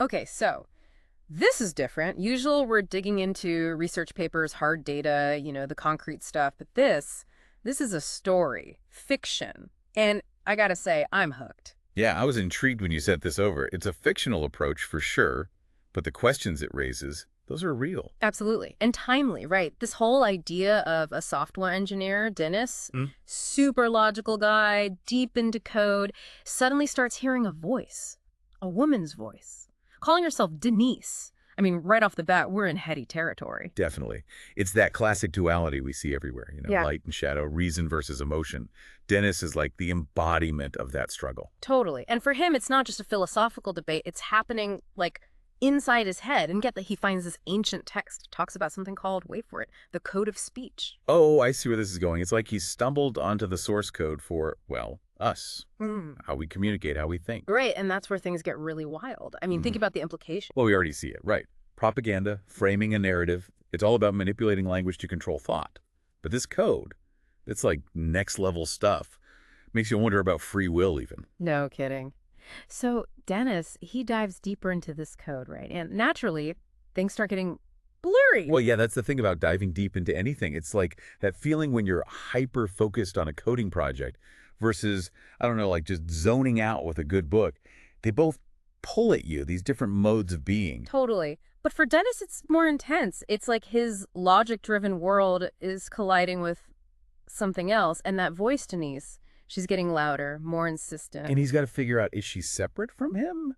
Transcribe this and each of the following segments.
Okay, so this is different. Usually we're digging into research papers, hard data, the concrete stuff, but this is a story, fiction. And I gotta say, I'm hooked. Yeah, I was intrigued when you sent this over. It's a fictional approach for sure, but the questions it raises, those are real. Absolutely. And timely, right? This whole idea of a software engineer, Dennis, Hmm? super logical guy, deep into code, suddenly starts hearing a voice, a woman's voice, calling herself Denise. I mean, right off the bat, we're in heady territory. Definitely. It's that classic duality we see everywhere, Yeah, light and shadow, reason versus emotion. Dennis is like the embodiment of that struggle. totally. And for him, it's not just a philosophical debate. It's happening like inside his head. And get that he finds this ancient text, talks about something called, wait for it, the code of speech. Oh, I see where this is going. It's like he stumbled onto the source code for, well, us, Mm. how we communicate, how we think. Right, and that's where things get really wild. I mean, think Mhm. about the implication. Well, we already see it, right. Propaganda, framing a narrative, it's all about manipulating language to control thought. But this code, it's like next level stuff. Makes you wonder about free will even. No kidding. So Dennis, he dives deeper into this code, right? And naturally, things start getting blurry. Well, yeah, that's the thing about diving deep into anything. It's like that feeling when you're hyper focused on a coding project versus, I don't know, like just zoning out with a good book. They both pull at you, these different modes of being. Totally. But for Dennis, it's more intense. It's like his logic-driven world is colliding with something else. And that voice, Denise, she's getting louder, more insistent. And he's got to figure out, is she separate from him?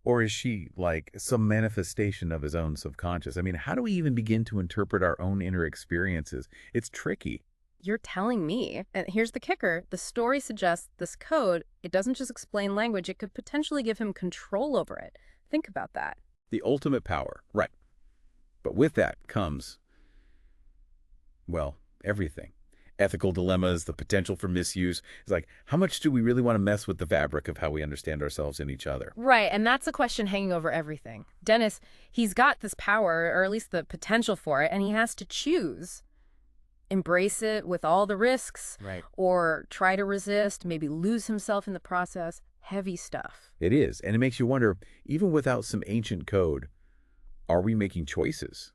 Or is she like some manifestation of his own subconscious? I mean, how do we even begin to interpret our own inner experiences? It's tricky. You're telling me. And here's the kicker. The story suggests this code, it doesn't just explain language, it could potentially give him control over it. Think about that. The ultimate power. Right. But with that comes, well, everything. Ethical dilemmas, the potential for misuse. It's like, how much do we really want to mess with the fabric of how we understand ourselves and each other? Right, and that's a question hanging over everything. Dennis, he's got this power, or at least the potential for it, and he has to choose. Embrace it with all the risks, Right. or try to resist, maybe lose himself in the process. Heavy stuff. It is. And it makes you wonder, even without some ancient code, are we making choices?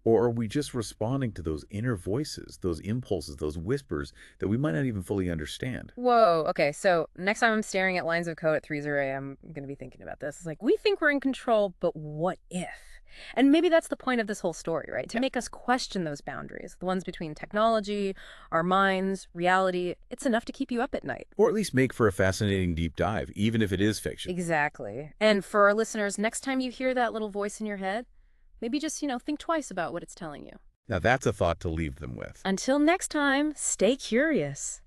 Or are we just responding to those inner voices, those impulses, those whispers that we might not even fully understand? Whoa, okay, so next time I'm staring at lines of code at 3:00 a.m., I'm going to be thinking about this. It's like, we think we're in control, but what if? And maybe that's the point of this whole story, right? To make us question those boundaries, the ones between technology, our minds, reality. It's enough to keep you up at night. Or at least make for a fascinating deep dive, even if it is fiction. Exactly. And for our listeners, next time you hear that little voice in your head, maybe just, think twice about what it's telling you. Now that's a thought to leave them with. Until next time, stay curious.